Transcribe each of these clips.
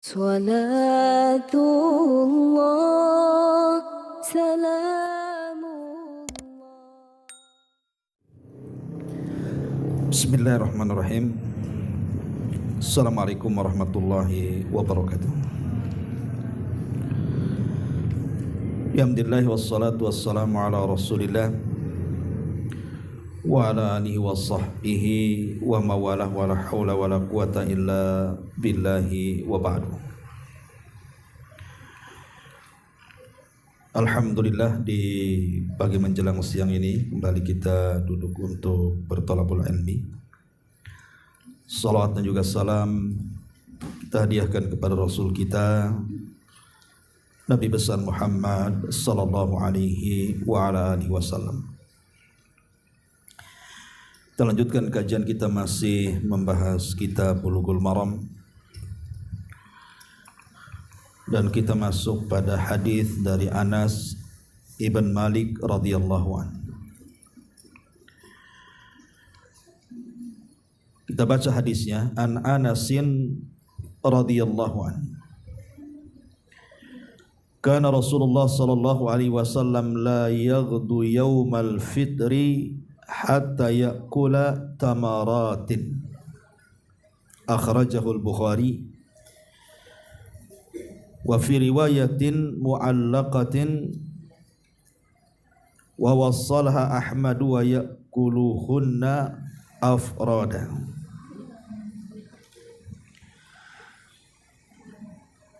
Salatullah, salamullah. Bismillahirrahmanirrahim. Assalamualaikum warahmatullahi wabarakatuh. Alhamdulillah wassalatu wassalamu ala rasulillah wa ala alihi wa sahbihi wa mawalah wa la hawla wa la quwata illa billahi wa ba'du. Alhamdulillah, di pagi menjelang siang ini kembali kita duduk untuk bertolabul ilmi. Salawat dan juga salam kita hadiahkan kepada Rasul kita Nabi besar Muhammad sallallahu alaihi wa ala alihi wasallam. Kita lanjutkan kajian kita, masih membahas kitab Bulughul Maram, dan kita masuk pada hadis dari Anas ibn Malik radhiyallahu anhu. Kita baca hadisnya. An Anasin radhiyallahu anhu, kana Rasulullah sallallahu alaihi wasallam la yaghdu yaumal fitri hatta ya'kula tamaratin. Akhrajahu al-Bukhari wa fi riwayatin mu'allaqatin wa wassalaha Ahmad wa ya'kuluhunna afrada.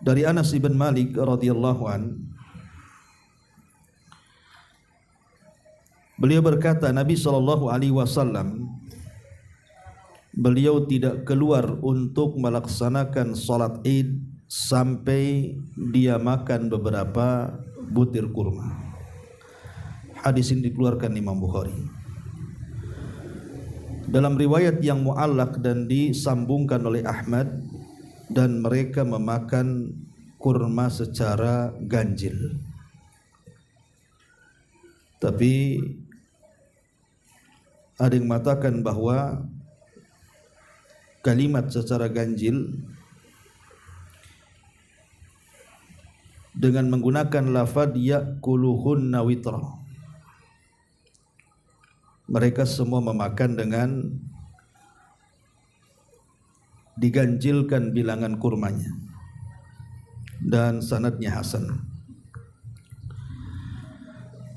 Dari Anas ibn Malik radhiyallahu an, beliau berkata, Nabi SAW beliau tidak keluar untuk melaksanakan salat Id sampai dia makan beberapa butir kurma. Hadis ini dikeluarkan Imam Bukhari. Dalam riwayat yang mu'allaq dan disambungkan oleh Ahmad, dan mereka memakan kurma secara ganjil. Tapi ada yang mengatakan bahwa kalimat secara ganjil dengan menggunakan lafaz ya'kuluhunna witra. Mereka semua memakan dengan diganjilkan bilangan kurmanya, dan sanadnya hasan.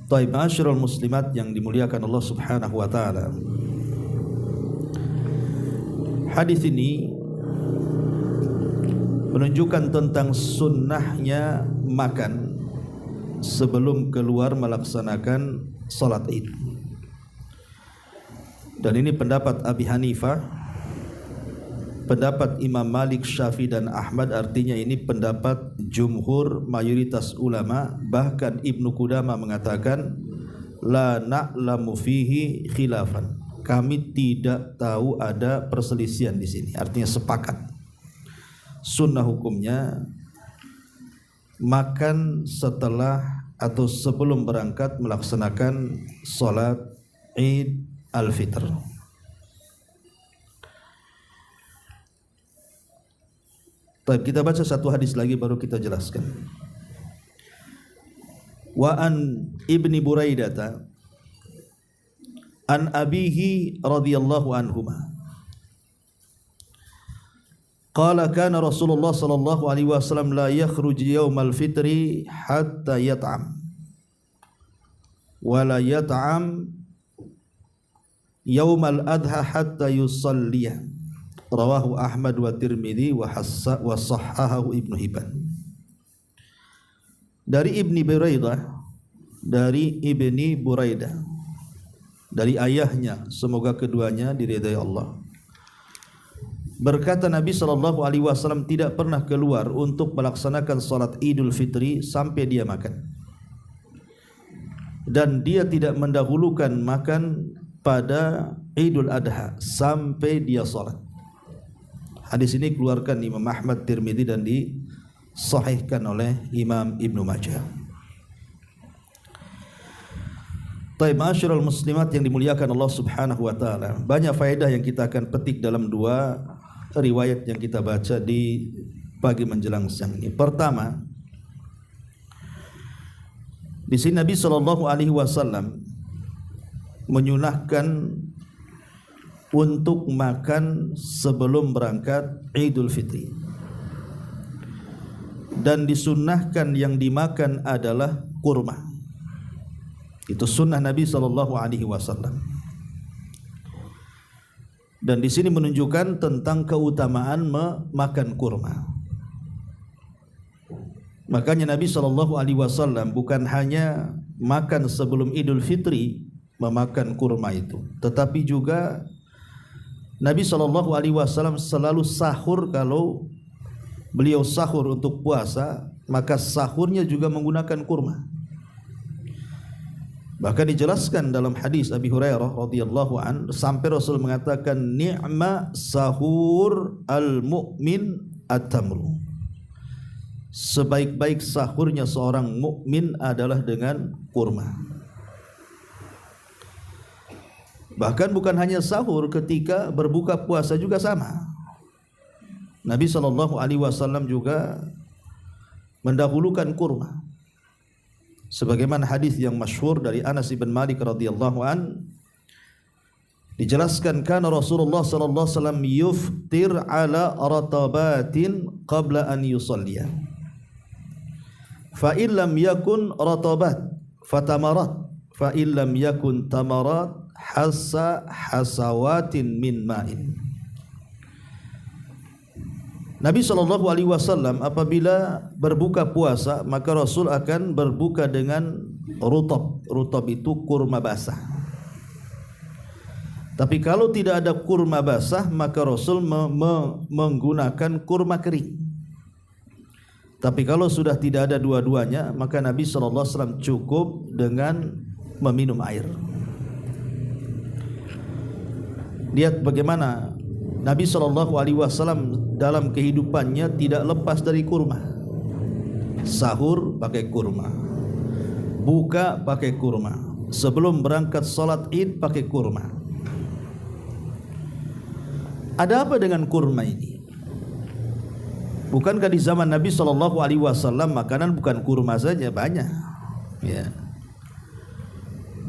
Taib, ma'asyiral muslimat yang dimuliakan Allah Subhanahu wa taala. Hadis ini menunjukkan tentang sunnahnya makan sebelum keluar melaksanakan salat Id. Dan ini pendapat Abi Hanifah, pendapat Imam Malik, Syafi'i dan Ahmad. Artinya ini pendapat jumhur mayoritas ulama. Bahkan Ibnu Qudamah mengatakan la na'lamu fihi khilafan, kami tidak tahu ada perselisihan di sini. Artinya sepakat sunnah hukumnya makan setelah atau sebelum berangkat melaksanakan salat Id al-Fitr. Kita baca satu hadis lagi baru kita jelaskan. Wa an Ibni Buraidah an abihi radhiyallahu anhuma qala kana Rasulullah sallallahu alaihi wasallam la yakhruj yaumal fitri hatta yat'am wa la yat'am yaumal adha hatta yusalliya. Rawahu Ahmad wa Tirmidzi wa sahhahahu Ibnu Hibban. Dari Ibni Buraidah, dari ayahnya, semoga keduanya diridai Allah, berkata Nabi SAW tidak pernah keluar untuk melaksanakan salat Idul Fitri sampai dia makan, dan dia tidak mendahulukan makan pada Idul Adha sampai dia salat. Hadis ini keluarkan Imam Ahmad, Tirmidzi dan disahihkan oleh Imam Ibnu Majah. Taib, ma'asyiral muslimat yang dimuliakan Allah Subhanahu wa taala. Banyak faedah yang kita akan petik dalam dua riwayat yang kita baca di pagi menjelang siang ini. Pertama, di sini Nabi SAW menyunahkan untuk makan sebelum berangkat Idul Fitri, dan disunahkan yang dimakan adalah kurma. Itu sunnah Nabi SAW. Dan di sini menunjukkan tentang keutamaan memakan kurma. Makanya Nabi SAW bukan hanya makan sebelum Idul Fitri memakan kurma itu, tetapi juga Nabi SAW selalu sahur. Kalau beliau sahur untuk puasa, maka sahurnya juga menggunakan kurma. Bahkan dijelaskan dalam hadis Abi Hurairah radhiyallahu an, sampai Rasul mengatakan, ni'ma sahur al-mu'min at-tamru. Sebaik-baik sahurnya seorang mukmin adalah dengan kurma. Bahkan bukan hanya sahur, ketika berbuka puasa juga sama. Nabi SAW juga mendahulukan kurma. Sebagaimana hadis yang masyhur dari Anas bin Malik radhiyallahu an, dijelaskan kana Rasulullah sallallahu alaihi wasallam yuftir ala ratabatin qabla an yusalliya. Fa in lam yakun ratabat fatamarat, fa in lam yakun tamarat hasawatin min ma'in. Nabi SAW apabila berbuka puasa, maka Rasul akan berbuka dengan rutab. Rutab itu kurma basah. Tapi kalau tidak ada kurma basah, maka Rasul menggunakan kurma kering. Tapi kalau sudah tidak ada dua-duanya, maka Nabi SAW cukup dengan meminum air. Lihat bagaimana Nabi SAW dalam kehidupannya tidak lepas dari kurma. Sahur pakai kurma, buka pakai kurma, sebelum berangkat salat Id pakai kurma. Ada apa dengan kurma ini? Bukankah di zaman Nabi SAW makanan bukan kurma saja, banyak, ya.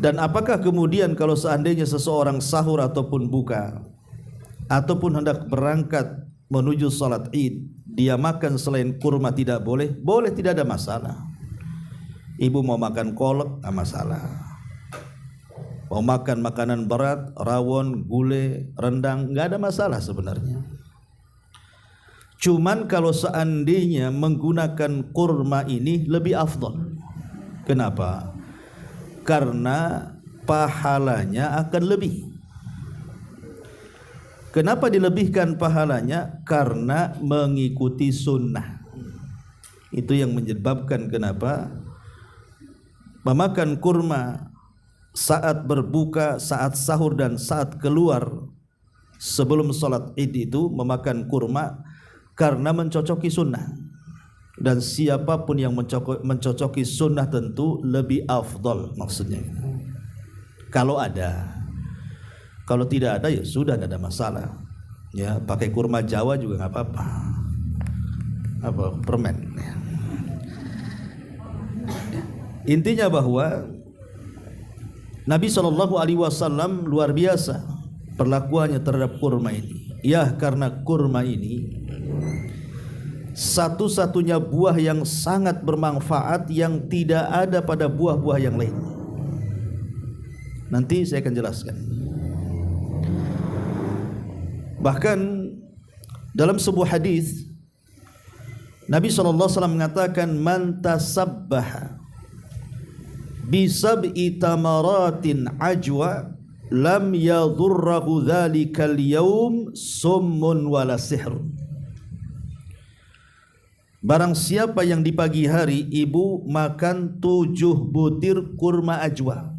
Dan apakah kemudian kalau seandainya seseorang sahur ataupun buka ataupun hendak berangkat menuju salat Id, dia makan selain kurma tidak boleh? Boleh, tidak ada masalah. Ibu mau makan kolak, tidak masalah. Mau makan makanan berat, rawon, gulai, rendang, tidak ada masalah sebenarnya. Cuman kalau seandainya menggunakan kurma ini lebih afdal. Kenapa? Karena pahalanya akan lebih. Kenapa dilebihkan pahalanya? Karena mengikuti sunnah. Itu yang menyebabkan kenapa memakan kurma saat berbuka, saat sahur, dan saat keluar sebelum sholat Id itu memakan kurma, karena mencocoki sunnah. Dan siapapun yang mencocoki sunnah tentu lebih afdal, maksudnya. Kalau ada. Kalau tidak ada, ya sudah, tidak ada masalah. Ya, pakai kurma Jawa juga nggak apa-apa. Apa, permen. Intinya bahwa Nabi SAW luar biasa perlakuannya terhadap kurma ini. Ya, karena kurma ini satu-satunya buah yang sangat bermanfaat yang tidak ada pada buah-buah yang lain. Nanti saya akan jelaskan. Bahkan dalam sebuah hadis Nabi SAW mengatakan, man tasabbaha bisab'i tamaratin ajwa lam yadurrahu dhalikal yawm summun wala sihr. Barang siapa yang di pagi hari ibu makan 7 butir kurma ajwa.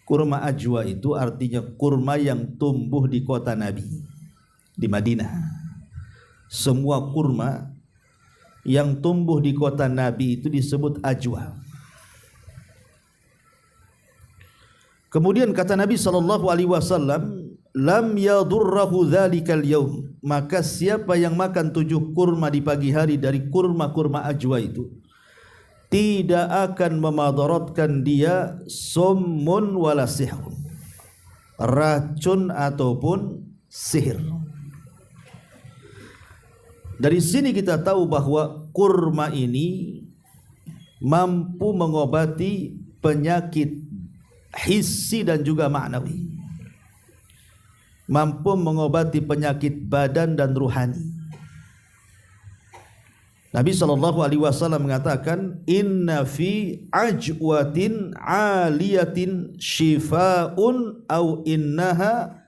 Kurma ajwa itu artinya kurma yang tumbuh di kota Nabi, di Madinah. Semua kurma yang tumbuh di kota Nabi itu disebut ajwa. Kemudian kata Nabi SAW, lam yadurrahu dzalikal yaum, maka siapa yang makan 7 kurma di pagi hari dari kurma-kurma ajwa itu tidak akan memadaratkan dia summun wala sihrun, racun ataupun sihir. Dari sini kita tahu bahwa kurma ini mampu mengobati penyakit hissi dan juga ma'nawi, mampu mengobati penyakit badan dan ruhani. Nabi SAW mengatakan, inna fi ajwatin aliyatin shifaun au innaha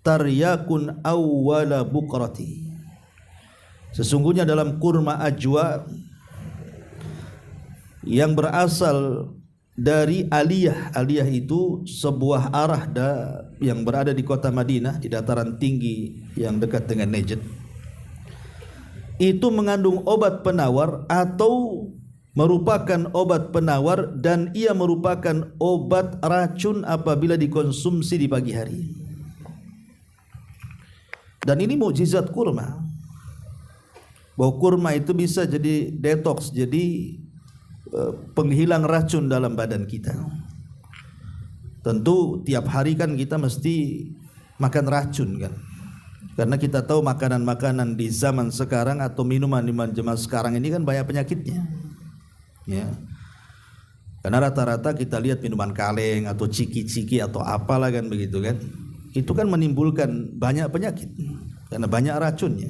taryakun awwala bukrati. Sesungguhnya dalam kurma ajwa yang berasal dari Aliyah, Aliyah itu sebuah arah yang berada di kota Madinah, di dataran tinggi yang dekat dengan Najd, itu mengandung obat penawar atau merupakan obat penawar, dan ia merupakan obat racun apabila dikonsumsi di pagi hari. Dan ini mukjizat kurma, bahwa kurma itu bisa jadi detox, jadi penghilang racun dalam badan kita. Tentu tiap hari kan kita mesti makan racun kan, karena kita tahu makanan-makanan di zaman sekarang atau minuman-minuman zaman sekarang ini kan banyak penyakitnya ya. Karena rata-rata kita lihat minuman kaleng atau ciki-ciki atau apalah kan begitu kan, itu kan menimbulkan banyak penyakit karena banyak racunnya.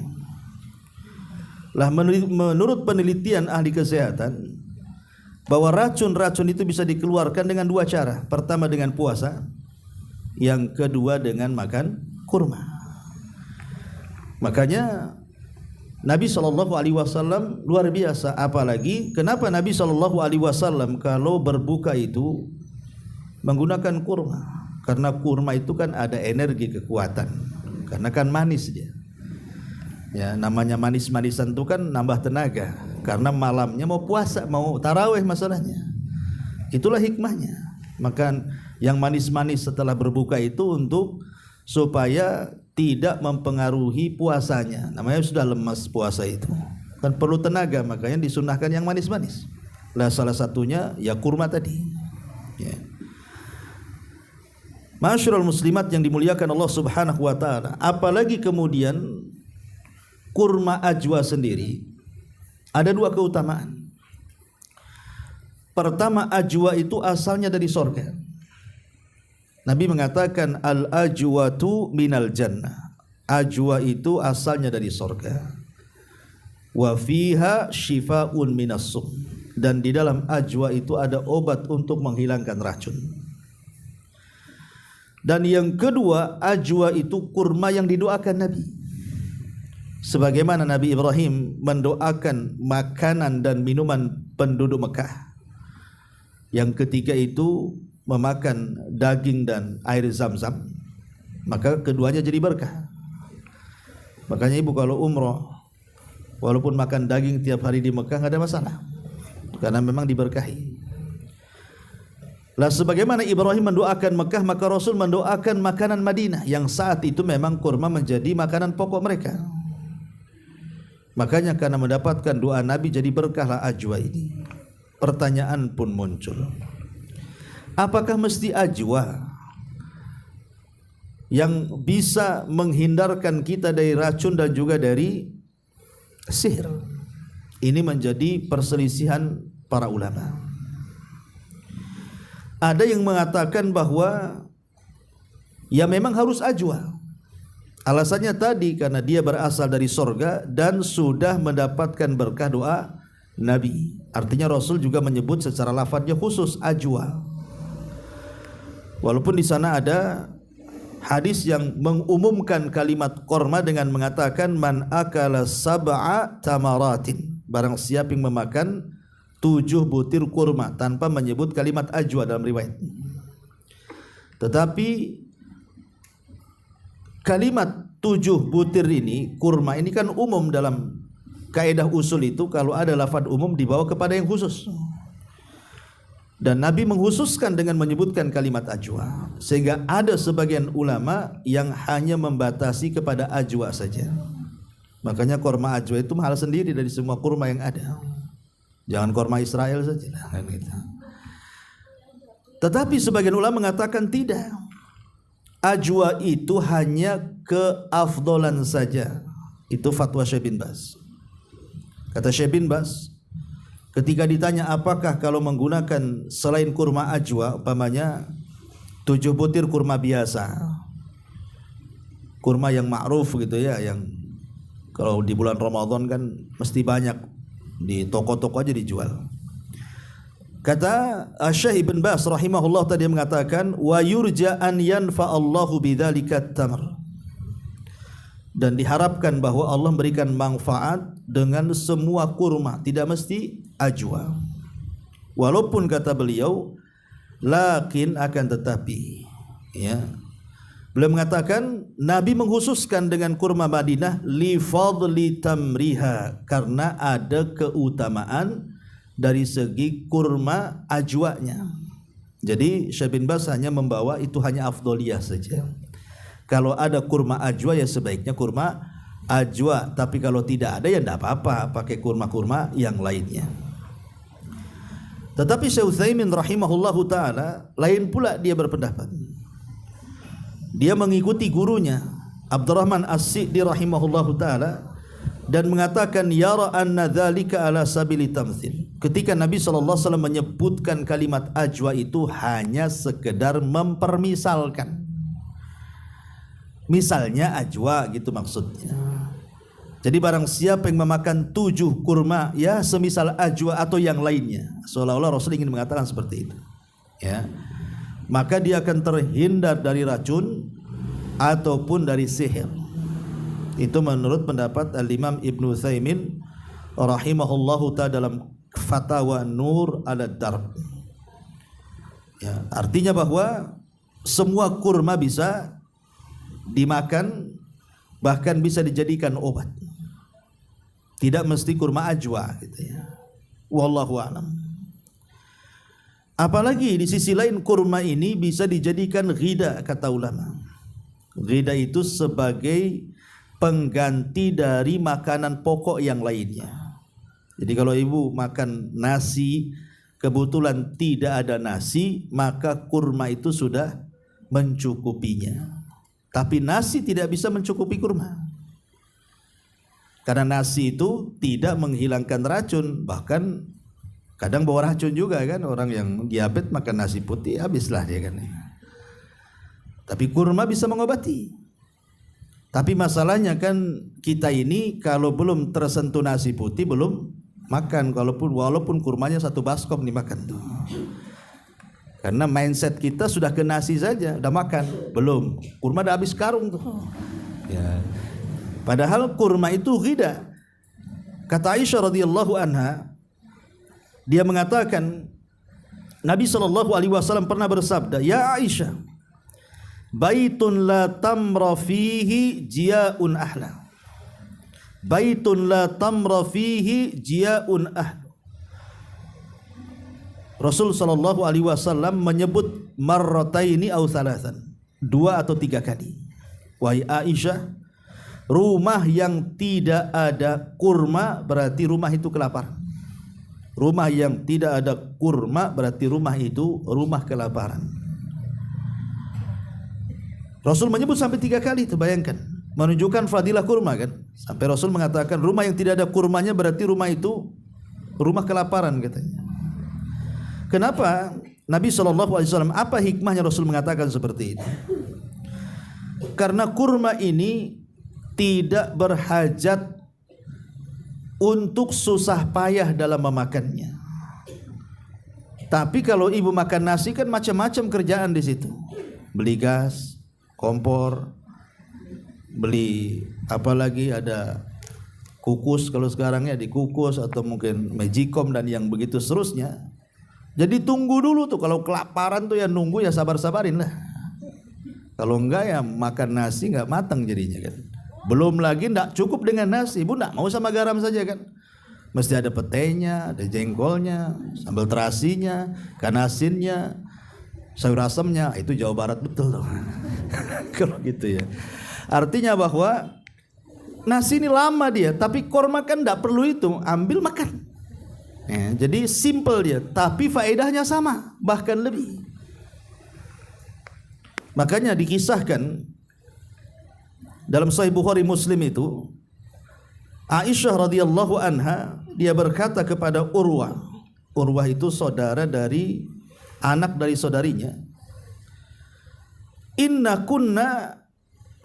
Lah menurut penelitian ahli kesehatan, bahwa racun-racun itu bisa dikeluarkan dengan 2 cara. Pertama dengan puasa, yang kedua dengan makan kurma. Makanya Nabi SAW luar biasa. Apalagi kenapa Nabi SAW kalau berbuka itu menggunakan kurma? Karena kurma itu kan ada energi kekuatan, karena kan manis dia. Ya, namanya manis-manisan itu kan nambah tenaga, karena malamnya mau puasa, mau tarawih masalahnya. Itulah hikmahnya. Makan yang manis-manis setelah berbuka itu untuk supaya tidak mempengaruhi puasanya. Namanya sudah lemas puasa itu, kan perlu tenaga, makanya disunahkan yang manis-manis. Lah salah satunya ya kurma tadi ya. Masyarul muslimat yang dimuliakan Allah Subhanahu wa taala, apalagi kemudian kurma ajwa sendiri ada 2 keutamaan. Pertama, ajwa itu asalnya dari sorga. Nabi mengatakan al-ajwatu minal jannah. Ajwa itu asalnya dari sorga. Wa fiha shifaun minas sum. Dan di dalam ajwa itu ada obat untuk menghilangkan racun. Dan yang kedua, ajwa itu kurma yang didoakan Nabi. Sebagaimana Nabi Ibrahim mendoakan makanan dan minuman penduduk Mekah, yang ketiga itu memakan daging dan air zam-zam, maka keduanya jadi berkah. Makanya ibu kalau umroh, walaupun makan daging tiap hari di Mekah nggak ada masalah, karena memang diberkahi. Lah sebagaimana Ibrahim mendoakan Mekah, maka Rasul mendoakan makanan Madinah, yang saat itu memang kurma menjadi makanan pokok mereka. Makanya karena mendapatkan doa Nabi jadi berkahlah ajwa ini. Pertanyaan pun muncul, apakah mesti ajwa yang bisa menghindarkan kita dari racun dan juga dari sihir? Ini menjadi perselisihan para ulama. Ada yang mengatakan bahwa ya memang harus ajwa. Alasannya tadi karena dia berasal dari sorga dan sudah mendapatkan berkah doa Nabi. Artinya Rasul juga menyebut secara lafadznya khusus ajwa. Walaupun di sana ada hadis yang mengumumkan kalimat korma dengan mengatakan man akala sab'a tamaratin, barang siapa yang memakan 7 butir kurma, tanpa menyebut kalimat ajwa dalam riwayat. Tetapi kalimat 7 butir ini, kurma ini kan umum dalam kaidah usul itu, kalau ada lafaz umum dibawa kepada yang khusus. Dan Nabi menghususkan dengan menyebutkan kalimat ajwa, sehingga ada sebagian ulama yang hanya membatasi kepada ajwa saja. Makanya kurma ajwa itu mahal sendiri dari semua kurma yang ada. Jangan kurma Israel saja kan gitu. Tetapi sebagian ulama mengatakan tidak. Ajwa itu hanya keafdolan saja. Itu fatwa Syekh bin Baz. Kata Syekh bin Baz, ketika ditanya apakah kalau menggunakan selain kurma ajwa, umpamanya 7 butir kurma biasa, kurma yang ma'ruf gitu ya, yang kalau di bulan Ramadan kan mesti banyak di toko-toko aja dijual. Kata Syekh Ibn Baz rahimahullah tadi mengatakan, wa yurja an yanfa Allahu bidzalika tamr, dan diharapkan bahwa Allah memberikan manfaat dengan semua kurma, tidak mesti ajwa. Walaupun kata beliau, lakin akan tetapi, ya, beliau mengatakan Nabi menghususkan dengan kurma Madinah li fadli tamriha, karena ada keutamaan dari segi kurma ajwanya. Jadi Syekh bin Baz hanya membawa itu hanya afdoliyah saja. Kalau ada kurma ajwa ya sebaiknya kurma ajwa, tapi kalau tidak ada ya tidak apa-apa, pakai kurma-kurma yang lainnya. Tetapi Syekh Utsaimin rahimahullahu taala lain pula, dia berpendapat. Dia mengikuti gurunya Abdurrahman As-Sa'di rahimahullahu taala dan mengatakan yara anna dzalika ala sabili tamtsil. Ketika Nabi sallallahu alaihi wasallam menyebutkan kalimat ajwa itu hanya sekedar mempermisalkan. Misalnya ajwa gitu maksudnya. Jadi barang siapa yang memakan 7 kurma ya semisal ajwa atau yang lainnya, seolah-olah Rasul ingin mengatakan seperti itu, ya, maka dia akan terhindar dari racun ataupun dari sihir. Itu menurut pendapat Al-Imam Ibnu Utsaimin rahimahullahu ta'ala dalam Fatawa Nur Al-Darb. Ya, artinya bahwa semua kurma bisa dimakan, bahkan bisa dijadikan obat. Tidak mesti kurma ajwa gitu ya. Wallahu a'lam. Apalagi di sisi lain kurma ini bisa dijadikan ghida, kata ulama. Ghida itu sebagai pengganti dari makanan pokok yang lainnya. Jadi kalau ibu makan nasi, kebetulan tidak ada nasi, maka kurma itu sudah mencukupinya. Tapi nasi tidak bisa mencukupi kurma, karena nasi itu tidak menghilangkan racun, bahkan kadang bawa racun juga kan. Orang yang diabetes makan nasi putih habislah dia kan. Tapi kurma bisa mengobati. Tapi masalahnya kan kita ini kalau belum tersentuh nasi putih belum makan, walaupun kurmanya 1 baskom dimakan tuh. Karena mindset kita sudah ke nasi saja, udah makan, belum. Kurma udah habis karung tuh. Ya. Padahal kurma itu ghida. Kata Aisyah radhiyallahu anha, dia mengatakan Nabi SAW pernah bersabda, ya Aisyah, baitun la tamra fihi jia'un ahla. Baitun la tamra fihi jia'un ahla. Rasul sallallahu alaihi wasallam menyebut marrataini aw thalathan, 2 atau 3 kali. Wahai Aisyah, rumah yang tidak ada kurma berarti rumah itu kelaparan. Rumah yang tidak ada kurma berarti rumah itu rumah kelaparan. Rasul menyebut sampai 3 kali, terbayangkan, menunjukkan fadilah kurma kan. Sampai Rasul mengatakan rumah yang tidak ada kurmanya berarti rumah itu rumah kelaparan katanya. Kenapa Nabi SAW, apa hikmahnya Rasul mengatakan seperti itu? Karena kurma ini tidak berhajat untuk susah payah dalam memakannya. Tapi kalau ibu makan nasi kan macam-macam kerjaan di situ. Beli gas, kompor, beli apalagi ada kukus kalau sekarang ya, dikukus atau mungkin magicom dan yang begitu seterusnya. Jadi tunggu dulu tuh, kalau kelaparan tuh ya nunggu ya sabar-sabarin lah. Kalau enggak ya makan nasi enggak matang jadinya kan. Belum lagi enggak cukup dengan nasi, ibu enggak mau sama garam saja kan. Mesti ada petenya, ada jengkolnya, sambal terasinya, ikan asinnya, sayur asamnya. Itu Jawa Barat betul tuh. Kalau gitu ya. Artinya bahwa nasi ini lama dia, tapi korma kan tidak perlu itu, ambil makan. Ya, jadi simple dia, tapi faedahnya sama, bahkan lebih. Makanya dikisahkan dalam Sahih Bukhari Muslim itu, Aisyah radhiyallahu anha dia berkata kepada Urwah. Urwah itu saudara dari anak dari saudarinya. Inna kunna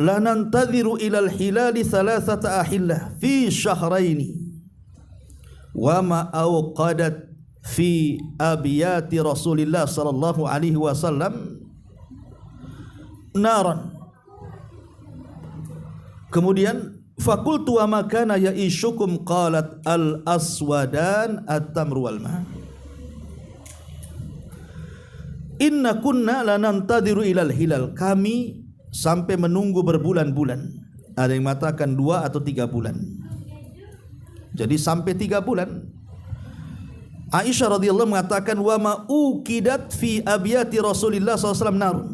lanantadhiru ilal hilali thalathata ahillah fi syahraini wa ma awqadat fi abiyati Rasulillah sallallahu alaihi wasallam naran. Kemudian fakultu wa makana ya'ishukum qalat al-aswadan at-tamru wal ma. Inna kunna lanantadiru ilal hilal. Kami sampai menunggu berbulan-bulan. Ada yang mengatakan 2 atau 3 bulan. Jadi sampai 3 bulan. Aisyah radhiyallahu mengatakan wa ma uqidat fi abiyati Rasulillah SAW narun.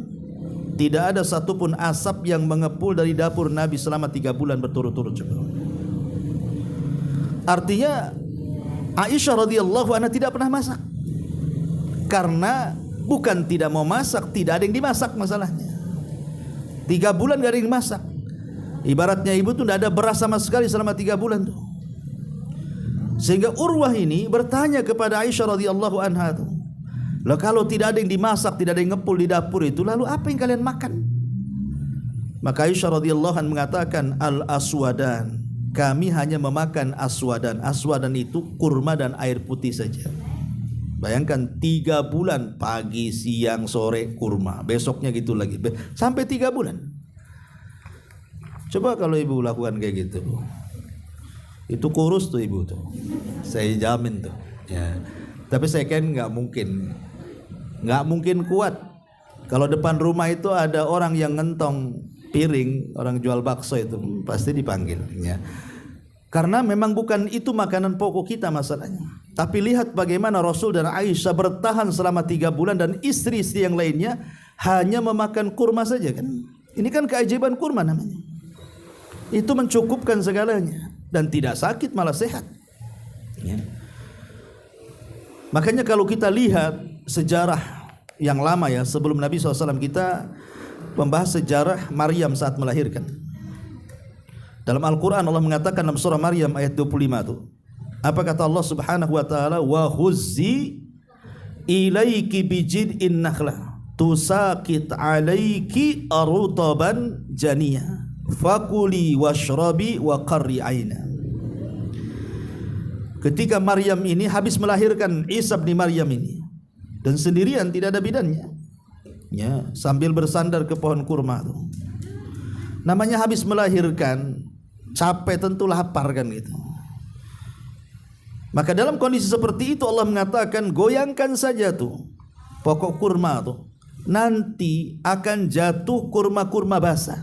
Tidak ada satupun asap yang mengepul dari dapur Nabi selama 3 bulan berturut-turut juga. Artinya Aisyah radhiyallahu anha tidak pernah masak. Karena bukan tidak mau masak, tidak ada yang dimasak masalahnya. 3 bulan gak ada yang masak. Ibaratnya ibu tuh tidak ada beras sama sekali selama 3 bulan tuh. Sehingga Urwah ini bertanya kepada Aisyah radhiyallahu anha tuh, "Loh kalau tidak ada yang dimasak, tidak ada yang ngepul di dapur itu, lalu apa yang kalian makan?" Maka Aisyah radhiyallahu anha mengatakan, "Al-aswadan." Kami hanya memakan aswadan. Aswadan itu kurma dan air putih saja. Bayangkan 3 bulan, pagi, siang, sore kurma, besoknya gitu lagi, sampai 3 bulan. Coba kalau ibu lakukan kayak gitu, itu kurus tuh ibu tuh, saya jamin tuh ya. Tapi saya kan nggak mungkin kuat. Kalau depan rumah itu ada orang yang ngentong piring, orang jual bakso itu pasti dipanggil ya. Karena memang bukan itu makanan pokok kita masalahnya. Tapi lihat bagaimana Rasul dan Aisyah bertahan selama 3 bulan dan istri-istri yang lainnya hanya memakan kurma saja kan. Ini kan keajaiban kurma namanya. Itu mencukupkan segalanya dan tidak sakit malah sehat. Ya. Makanya kalau kita lihat sejarah yang lama ya, sebelum Nabi SAW kita membahas sejarah Maryam saat melahirkan. Dalam Al-Quran Allah mengatakan dalam surah Maryam ayat 25 itu, apa kata Allah Subhanahu wa taala? Wa huzzi ilaiki bijid'in nakhlah tusaqit alaiki arutaban janiyah fakuli washrabi wa qarri aina. Ketika Maryam ini habis melahirkan Isa bin Maryam ini dan sendirian tidak ada bidannya ya, sambil bersandar ke pohon kurma itu. Namanya habis melahirkan, capek tentu lapar kan gitu. Maka dalam kondisi seperti itu Allah mengatakan goyangkan saja tuh pokok kurma tuh, nanti akan jatuh kurma-kurma basah.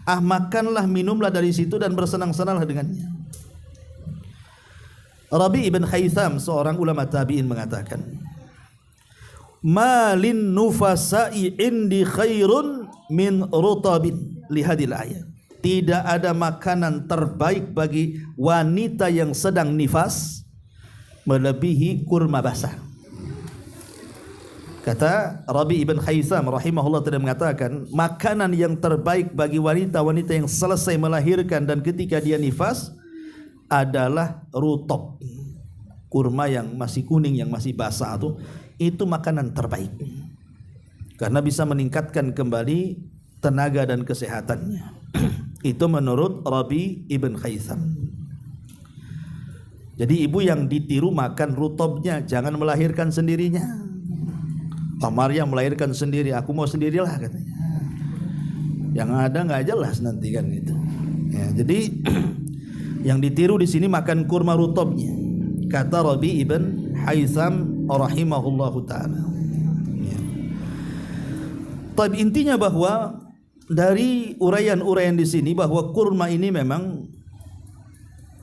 Makanlah, minumlah dari situ dan bersenang-senanglah dengannya. Rabi ibn Haytham, seorang ulama tabi'in mengatakan, malin nufasa'i indi khairun min rutabin lihadil ayat. Tidak ada makanan terbaik bagi wanita yang sedang nifas melebihi kurma basah. Kata Rabi ibn Haytham rahimahullah tidak mengatakan makanan yang terbaik bagi wanita-wanita yang selesai melahirkan dan ketika dia nifas adalah rutab, kurma yang masih kuning, yang masih basah itu makanan terbaik karena bisa meningkatkan kembali tenaga dan kesehatannya. Itu menurut Rabi ibn Haytham. Jadi ibu yang ditiru makan rutabnya, jangan melahirkan sendirinya. Maryam melahirkan sendiri, aku mau sendirilah katanya. Yang ada nggak jelas nanti kan gitu. Ya, jadi yang ditiru di sini makan kurma rutabnya, kata Rabi ibn Haytham rahimahullahu taala. Ya. Tapi intinya bahwa dari uraian-uraian di sini bahwa kurma ini memang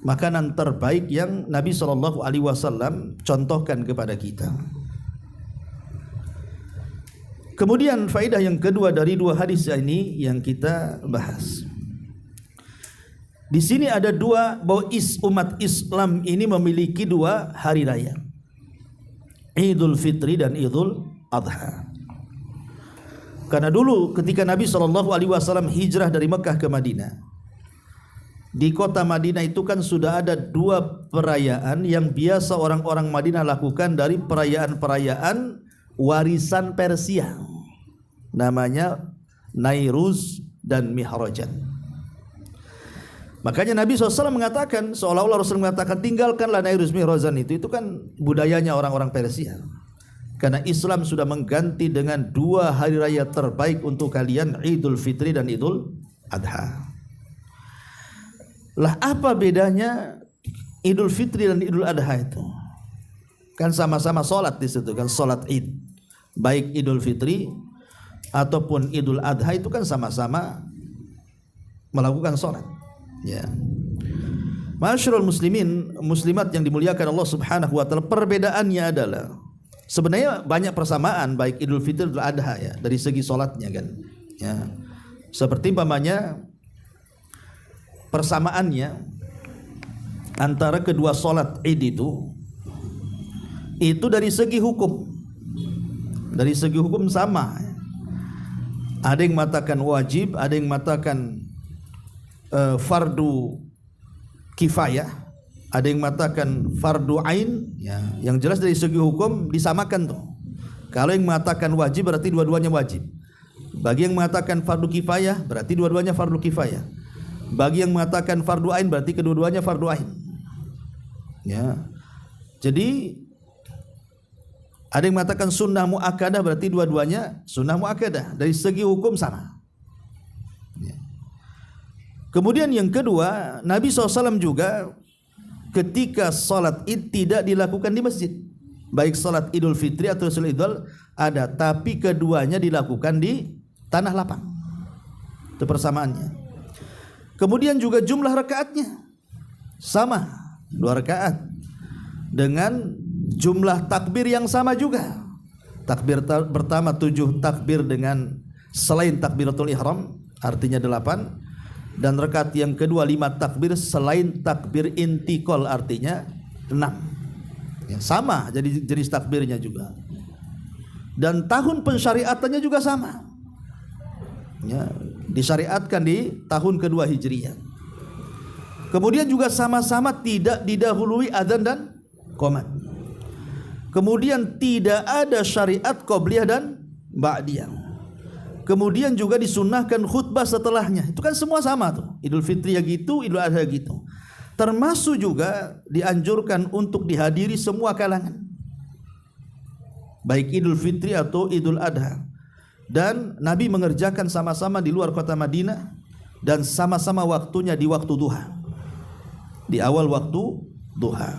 makanan terbaik yang Nabi SAW contohkan kepada kita. Kemudian faedah yang kedua dari dua hadis ini yang kita bahas. Di sini ada dua, bahwa umat Islam ini memiliki dua hari raya, Idul Fitri dan Idul Adha. Karena dulu ketika Nabi SAW hijrah dari Mekah ke Madinah, di kota Madinah itu kan sudah ada dua perayaan yang biasa orang-orang Madinah lakukan dari perayaan-perayaan warisan Persia, namanya Nairuz dan Mihrajan. Makanya Nabi SAW mengatakan, seolah-olah Rasul mengatakan, tinggalkanlah Nairuz Mihrajan itu kan budayanya orang-orang Persia. Karena Islam sudah mengganti dengan dua hari raya terbaik untuk kalian, Idul Fitri dan Idul Adha. Lah apa bedanya Idul Fitri dan Idul Adha itu? Kan sama-sama sholat di situ kan, sholat Id. Baik Idul Fitri ataupun Idul Adha itu kan sama-sama melakukan sholat. Ya. Ma'asyiral muslimin, muslimat yang dimuliakan Allah Subhanahu wa taala, perbedaannya adalah sebenarnya banyak persamaan baik Idul Fitri dan Idul Adha ya, dari segi sholatnya kan. Ya. Seperti umpamanya persamaannya antara kedua sholat Id itu dari segi hukum. Dari segi hukum sama. Ada yang mengatakan wajib, ada yang mengatakan fardu kifayah, ada yang mengatakan fardu ain ya. Yang jelas dari segi hukum disamakan tuh. Kalau yang mengatakan wajib berarti dua-duanya wajib. Bagi yang mengatakan fardu kifayah berarti dua-duanya fardu kifayah. Bagi yang mengatakan fardu ain berarti kedua-duanya fardu ain. Ya. Jadi ada yang mengatakan sunnah muakkadah berarti dua-duanya sunnah muakkadah, dari segi hukum sama. Ya. Kemudian yang kedua, Nabi SAW juga ketika salat Id tidak dilakukan di masjid, baik salat Idul Fitri atau salat Idul Adha, tapi keduanya dilakukan di tanah lapang. Itu persamaannya. Kemudian juga jumlah rakaatnya sama, 2 rakaat dengan jumlah takbir yang sama juga. Takbir pertama 7 takbir dengan selain takbiratul ihram, artinya 8, dan rakaat yang kedua 5 takbir selain takbir intiqal, artinya 6. Ya, sama jadi jenis takbirnya juga. Dan tahun pensyariatannya juga sama. Ya, disyariatkan di tahun kedua Hijriyah. Kemudian juga sama-sama tidak didahului adzan dan qomat. Kemudian tidak ada syariat qobliyah dan ba'diyah. Kemudian juga disunnahkan khutbah setelahnya. Itu kan semua sama tuh. Idul Fitri ya gitu, Idul Adha gitu. Termasuk juga dianjurkan untuk dihadiri semua kalangan, baik Idul Fitri atau Idul Adha. Dan Nabi mengerjakan sama-sama di luar kota Madinah dan sama-sama waktunya di waktu duha, di awal waktu duha.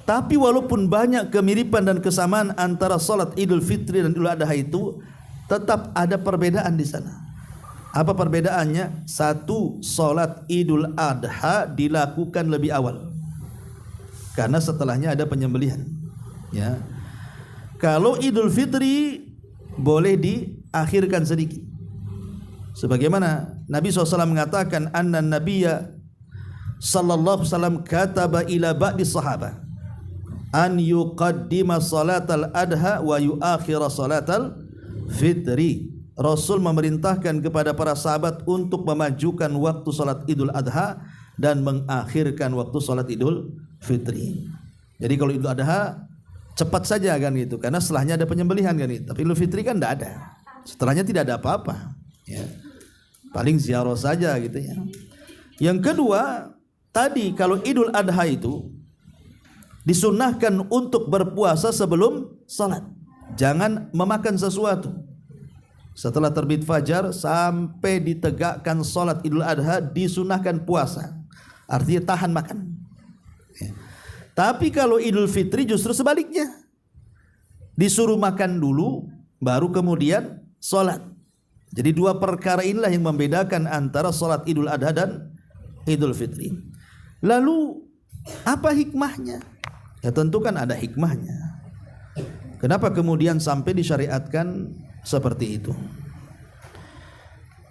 Tapi walaupun banyak kemiripan dan kesamaan antara salat Idul Fitri dan Idul Adha itu, tetap ada perbedaan di sana. Apa perbedaannya? Satu, salat Idul Adha dilakukan lebih awal karena setelahnya ada penyembelihan. Ya. Kalau Idul Fitri boleh diakhirkan sedikit. Sebagaimana Nabi SAW mengatakan, anna nabiyya sallallahu alaihi wasallam kataba ila ba'di sahabah an yuqaddima salatal adha wa yuakhira salatal fitri. Rasul memerintahkan kepada para sahabat untuk memajukan waktu salat Idul Adha dan mengakhirkan waktu salat Idul Fitri. Jadi kalau Idul Adha cepat saja kan gitu, karena setelahnya ada penyembelihan kan gitu. Tapi Idul Fitri kan tidak ada, setelahnya tidak ada apa-apa ya. Paling ziarah saja gitu ya. Yang kedua tadi, kalau Idul Adha itu disunnahkan untuk berpuasa sebelum salat. Jangan memakan sesuatu. Setelah terbit fajar sampai ditegakkan salat Idul Adha disunnahkan puasa, artinya tahan makan ya. Tapi kalau Idul Fitri justru sebaliknya, disuruh makan dulu baru kemudian salat. Jadi dua perkara inilah yang membedakan antara salat Idul Adha dan Idul Fitri. Lalu apa hikmahnya? Ya tentu kan ada hikmahnya. Kenapa kemudian sampai disyariatkan seperti itu?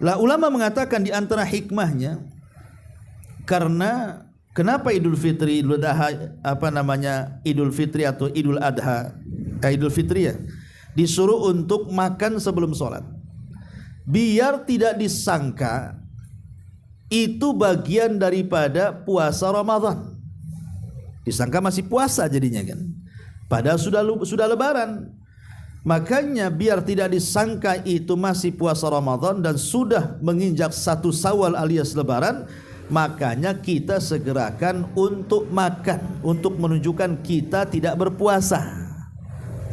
Lah ulama mengatakan di antara hikmahnya, karena kenapa Idul Fitri, Idul Adha, Idul Fitri atau Idul Adha, Idul Fitri ya, disuruh untuk makan sebelum sholat, biar tidak disangka itu bagian daripada puasa Ramadan. Disangka masih puasa jadinya kan, padahal sudah lebaran. Makanya biar tidak disangka itu masih puasa Ramadan dan sudah menginjak 1 Syawal alias lebaran, makanya kita segerakan untuk makan, untuk menunjukkan kita tidak berpuasa.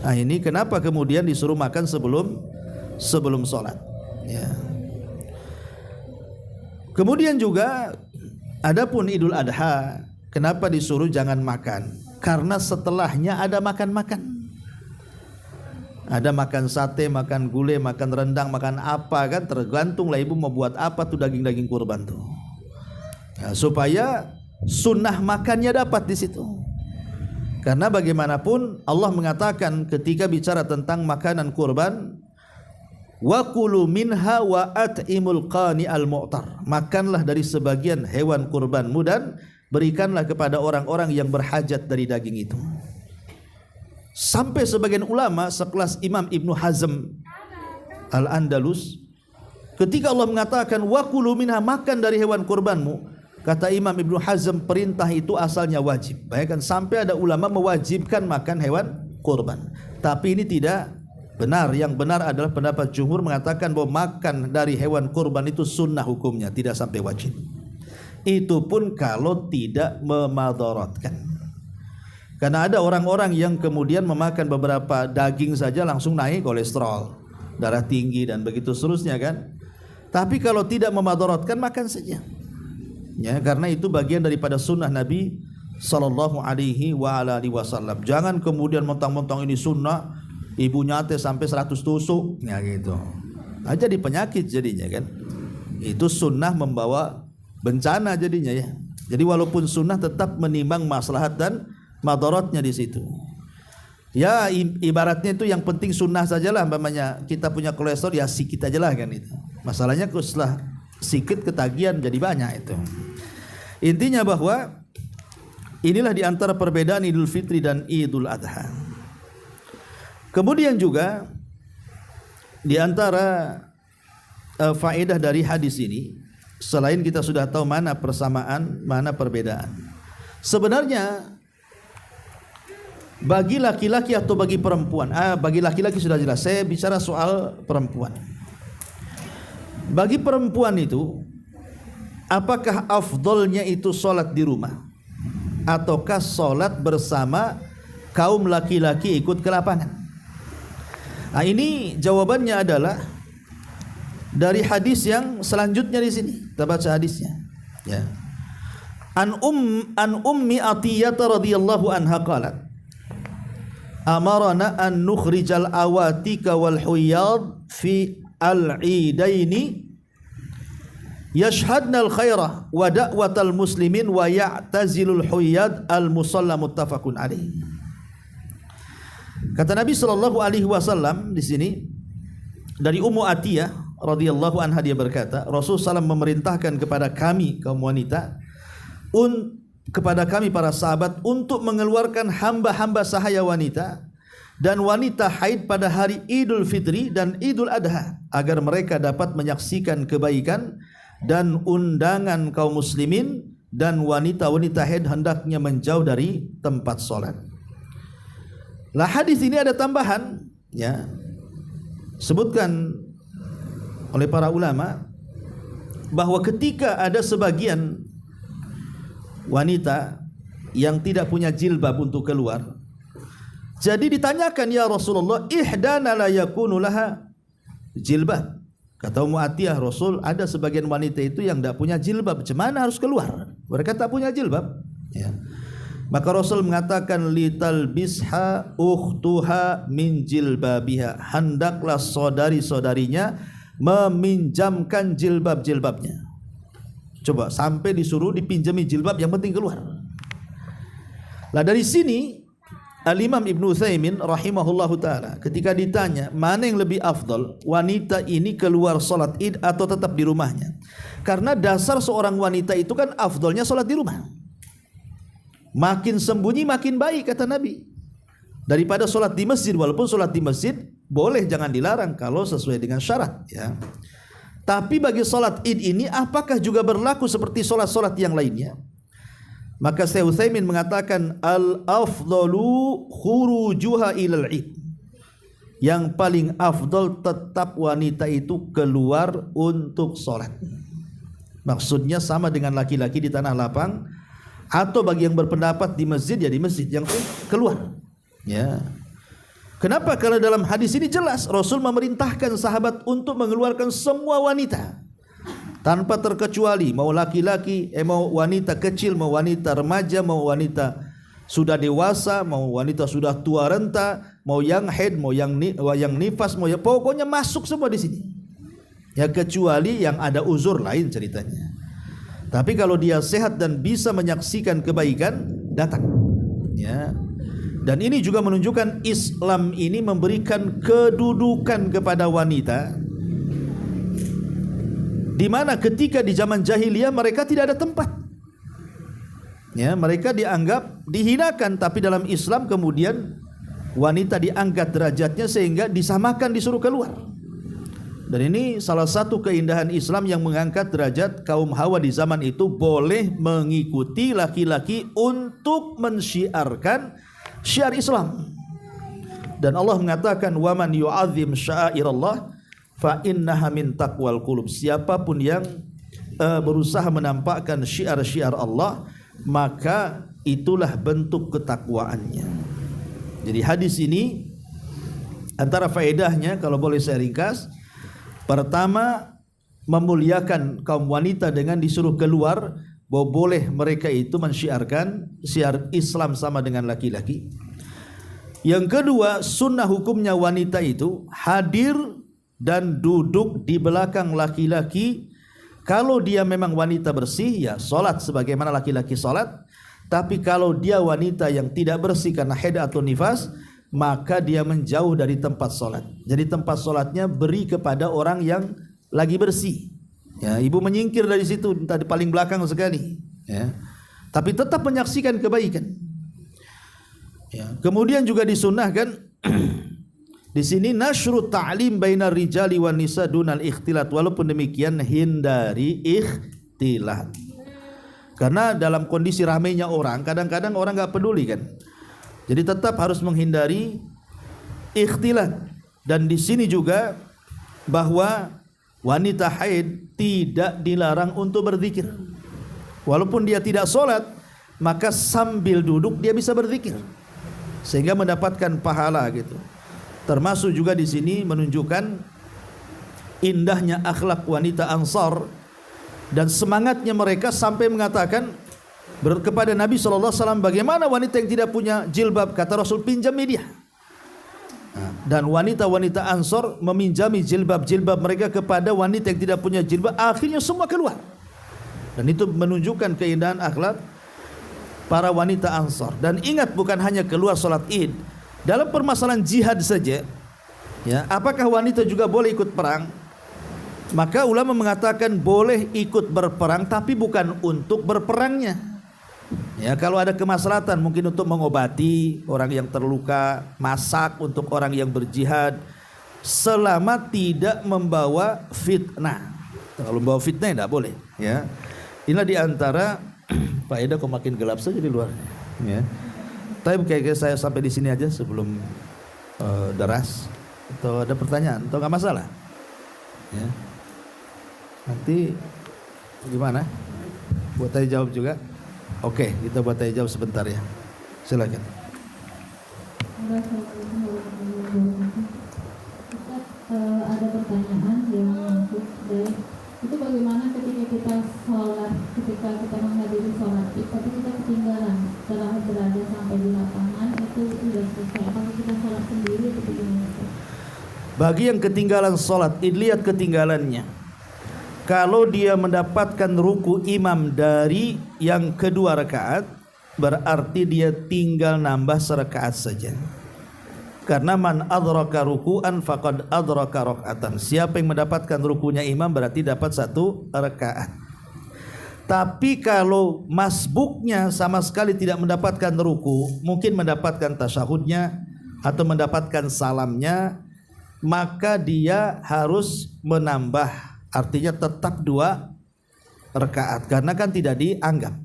Nah ini kenapa kemudian disuruh makan sebelum sholat ya. Kemudian juga adapun Idul Adha, kenapa disuruh jangan makan? Karena setelahnya ada makan-makan. Ada makan sate, makan gulai, makan rendang, makan apa kan, tergantung lah ibu mau buat apa tuh daging-daging kurban tuh. Ya, supaya sunnah makannya dapat di situ. Karena bagaimanapun Allah mengatakan ketika bicara tentang makanan kurban, wa kulu minha wa at'imul qani al mu'tar, makanlah dari sebagian hewan kurbanmu dan berikanlah kepada orang-orang yang berhajat dari daging itu. Sampai sebagian ulama sekelas Imam Ibnu Hazm Al-Andalus, ketika Allah mengatakan wa kulu minha, makan dari hewan kurbanmu, kata Imam Ibnu Hazm perintah itu asalnya wajib. Bayangkan sampai ada ulama mewajibkan makan hewan kurban, tapi ini tidak benar. Yang benar adalah pendapat jumhur mengatakan bahwa makan dari hewan kurban itu sunnah hukumnya, tidak sampai wajib. Itu pun kalau tidak memadaratkan. Karena ada orang-orang yang kemudian memakan beberapa daging saja langsung naik kolesterol, darah tinggi dan begitu seterusnya kan. Tapi kalau tidak memadaratkan makan saja. Ya, karena itu bagian daripada sunnah Nabi sallallahu alaihi wasallam. Jangan kemudian mentang-mentang ini sunnah, ibunya teh sampai 100 tusuk, ya gitu. Nah, jadi penyakit jadinya kan. Itu sunnah membawa bencana jadinya ya. Jadi walaupun sunnah tetap menimbang maslahat dan madaratnya di situ. Ya ibaratnya itu yang penting sunnah sajalah, umpamanya kita punya kolesterol ya sikit aja lah kan itu. Masalahnya setelah sikit ketagihan jadi banyak itu. Intinya bahwa inilah di antara perbedaan Idul Fitri dan Idul Adha. Kemudian juga di antara faedah dari hadis ini, selain kita sudah tahu mana persamaan, mana perbedaan. Sebenarnya bagi laki-laki atau bagi perempuan, bagi laki-laki sudah jelas. Saya bicara soal perempuan. Bagi perempuan itu, apakah afdolnya itu sholat di rumah, ataukah sholat bersama kaum laki-laki ikut ke lapangan? Nah ini jawabannya adalah dari hadis yang selanjutnya di sini. Kita baca hadisnya. Ya. An ummi Atiyah radhiyallahu anha qalat, amarna an nukhrijal awatika wal huyad fi al-idaini yashhadna al-khaira wa da'watal muslimin wa ya'tazilul huyad al-musalla, muttafaqun alaih. Kata Nabi sallallahu alaihi wasallam di sini dari Ummu Atiyah radhiyallahu anha, dia berkata, Rasulullah SAW memerintahkan kepada kami kaum wanita, kepada kami para sahabat untuk mengeluarkan hamba-hamba sahaya wanita dan wanita haid pada hari Idul Fitri dan Idul Adha agar mereka dapat menyaksikan kebaikan dan undangan kaum muslimin, dan wanita-wanita haid hendaknya menjauh dari tempat sholat. Lah hadis ini ada tambahan ya, sebutkan oleh para ulama bahwa ketika ada sebagian wanita yang tidak punya jilbab untuk keluar, jadi ditanyakan, ya Rasulullah, ihdana la yakunu laha jilbab. Kata Ummu Atiyah, Rasul, ada sebagian wanita itu yang tidak punya jilbab, gimana harus keluar? Mereka tak punya jilbab ya. Maka Rasul mengatakan, litalbisha ukhtuha min jilbabiha, hendaklah saudari-saudarinya meminjamkan jilbab-jilbabnya. Coba sampai disuruh dipinjami jilbab, yang penting keluar. Lah dari sini Al-Imam Ibnu Utsaimin rahimahullahu taala ketika ditanya mana yang lebih afdal, wanita ini keluar salat Id atau tetap di rumahnya? Karena dasar seorang wanita itu kan afdalnya salat di rumah. Makin sembunyi makin baik kata Nabi, daripada salat di masjid. Walaupun salat di masjid boleh, jangan dilarang kalau sesuai dengan syarat, ya. Tapi bagi salat Id ini apakah juga berlaku seperti salat-salat yang lainnya? Maka Syekh Utsaimin mengatakan al-afdalu khurujuha ilal Id. Yang paling afdal tetap wanita itu keluar untuk salat. Maksudnya sama dengan laki-laki di tanah lapang, atau bagi yang berpendapat di masjid ya di masjid, yang keluar. Ya. Kenapa? Kalau dalam hadis ini jelas Rasul memerintahkan sahabat untuk mengeluarkan semua wanita tanpa terkecuali, mau laki-laki, mau wanita kecil, mau wanita remaja, mau wanita sudah dewasa, mau wanita sudah tua renta, mau yang haid, mau yang nifas, mau yang, pokoknya masuk semua di sini. Ya kecuali yang ada uzur lain ceritanya. Tapi kalau dia sehat dan bisa menyaksikan kebaikan, datang. Ya. Dan ini juga menunjukkan Islam ini memberikan kedudukan kepada wanita, di mana ketika di zaman jahiliyah mereka tidak ada tempat. Ya, mereka dianggap dihinakan, tapi dalam Islam kemudian wanita diangkat derajatnya sehingga disamakan, disuruh keluar. Dan ini salah satu keindahan Islam yang mengangkat derajat kaum Hawa di zaman itu, boleh mengikuti laki-laki untuk mensyiarkan syiar Islam. Dan Allah mengatakan waman yu'azzim sya'airallah fa innaha min taqwal qulub. Siapapun yang berusaha menampakkan syiar-syiar Allah, maka itulah bentuk ketakwaannya. Jadi hadis ini antara faedahnya kalau boleh saya ringkas, pertama memuliakan kaum wanita dengan disuruh keluar, bahwa boleh mereka itu mensyiarkan syiar Islam sama dengan laki-laki. Yang kedua, sunnah hukumnya wanita itu hadir dan duduk di belakang laki-laki. Kalau dia memang wanita bersih, ya solat sebagaimana laki-laki solat. Tapi kalau dia wanita yang tidak bersih karena haid atau nifas, maka dia menjauh dari tempat solat. Jadi tempat solatnya beri kepada orang yang lagi bersih. Ya, ibu menyingkir dari situ, entah di paling belakang sekali. Ya. Tapi tetap menyaksikan kebaikan. Ya. Kemudian juga disunnahkan di sini nasyrut ta'lim bainar rijali wan nisa dunal ikhtilat. Walaupun demikian hindari ikhtilat. Karena dalam kondisi ramainya orang, kadang-kadang orang enggak peduli kan. Jadi tetap harus menghindari ikhtilat. Dan di sini juga bahwa wanita haid tidak dilarang untuk berzikir. Walaupun dia tidak sholat, maka sambil duduk dia bisa berzikir, sehingga mendapatkan pahala gitu. Termasuk juga di sini menunjukkan indahnya akhlak wanita Ansar dan semangatnya mereka sampai mengatakan kepada Nabi SAW, bagaimana wanita yang tidak punya jilbab? Kata Rasul, pinjami dia. Dan wanita-wanita Ansor meminjami jilbab-jilbab mereka kepada wanita yang tidak punya jilbab. Akhirnya semua keluar. Dan itu menunjukkan keindahan akhlak para wanita Ansor. Dan ingat, bukan hanya keluar salat Id. Dalam permasalahan jihad saja, ya, apakah wanita juga boleh ikut perang? Maka ulama mengatakan boleh ikut berperang, tapi bukan untuk berperangnya. Ya, kalau ada kemaslahatan mungkin untuk mengobati orang yang terluka, masak untuk orang yang berjihad, selama tidak membawa fitnah. Kalau membawa fitnah tidak boleh. Ya, inilah diantara faedah. Kok makin gelap saja di luar. Ya, tapi kayak saya sampai di sini aja sebelum deras. Atau ada pertanyaan? Atau nggak masalah? Ya, nanti gimana? Buat saya jawab juga. Oke, kita buat tanya jawab sebentar ya. Silakan. Ada pertanyaan yang masuk dari itu, bagaimana ketika kita sholat, ketika kita menghadiri sholat, tapi kita ketinggalan setelah berada sampai di lapangan, itu sudah selesai. Apakah kita sholat sendiri atau bagaimana? Bagi yang ketinggalan sholat, lihat ketinggalannya. kalau dia mendapatkan ruku imam dari yang kedua rakaat, berarti dia tinggal nambah serakaat saja. Karena man adraka ruku'an faqad adraka raka'atan. Siapa yang mendapatkan rukunya imam berarti dapat 1 rakaat. Tapi kalau masbuknya sama sekali tidak mendapatkan ruku, mungkin mendapatkan tasyahudnya atau mendapatkan salamnya, maka dia harus menambah, artinya tetap 2 rakaat karena kan tidak dianggap.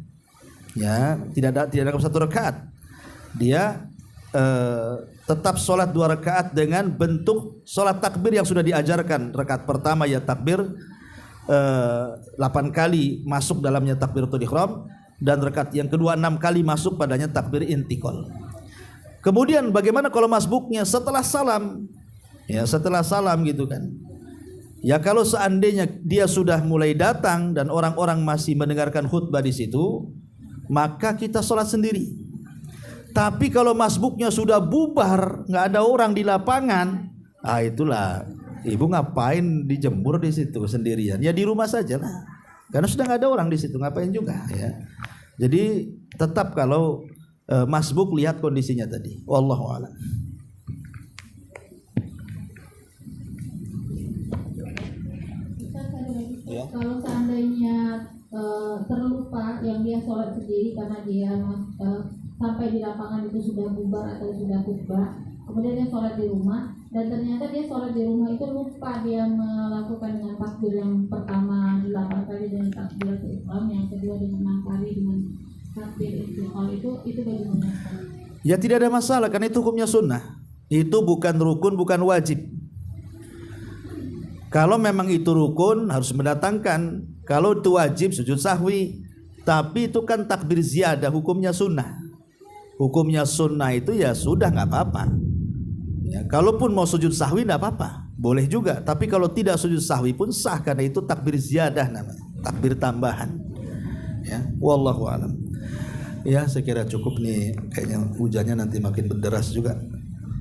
Ya, tidak dianggap 1 rakaat. Dia tetap sholat 2 rakaat dengan bentuk sholat takbir yang sudah diajarkan. Rakaat pertama ya takbir 8 kali masuk dalamnya takbiratul ihram, dan rakaat yang kedua 6 kali masuk padanya takbir intiqal. Kemudian bagaimana kalau masbuknya setelah salam? Ya, setelah salam gitu kan. Ya kalau seandainya dia sudah mulai datang dan orang-orang masih mendengarkan khutbah di situ, maka kita sholat sendiri. Tapi kalau masbuknya sudah bubar, nggak ada orang di lapangan, itulah ibu ngapain dijemur di situ sendirian? Ya di rumah saja lah, karena sudah nggak ada orang di situ, ngapain juga ya. Jadi tetap kalau masbuk lihat kondisinya tadi. Wallahu a'lam. Ya. Kalau seandainya terlupa yang dia sholat sendiri karena dia sampai di lapangan itu sudah bubar atau sudah khutbah, kemudian dia sholat di rumah dan ternyata dia sholat di rumah itu lupa dia melakukan dengan takbir yang pertama 8 kali dengan takbir ihram, yang kedua dengan 6 kali dengan takbir intiqal, itu bagaimana? Ya tidak ada masalah karena itu hukumnya sunnah. Itu bukan rukun, bukan wajib. Kalau memang itu rukun harus mendatangkan, kalau itu wajib sujud sahwi. Tapi itu kan takbir ziyadah, hukumnya sunnah. Hukumnya sunnah itu ya sudah nggak apa-apa. Ya, kalaupun mau sujud sahwi nggak apa-apa, boleh juga. Tapi kalau tidak sujud sahwi pun sah karena itu takbir ziyadah namanya, takbir tambahan. Ya, wallahu alam. Ya, saya kira cukup nih. Kayaknya hujannya nanti makin berderas juga.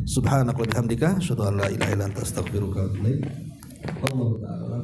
Subhanakallahumma wa bihamdika, asyhadu an la ilaha illa anta, astaghfiruka wa atubu ilaik. Allahu ta'ala.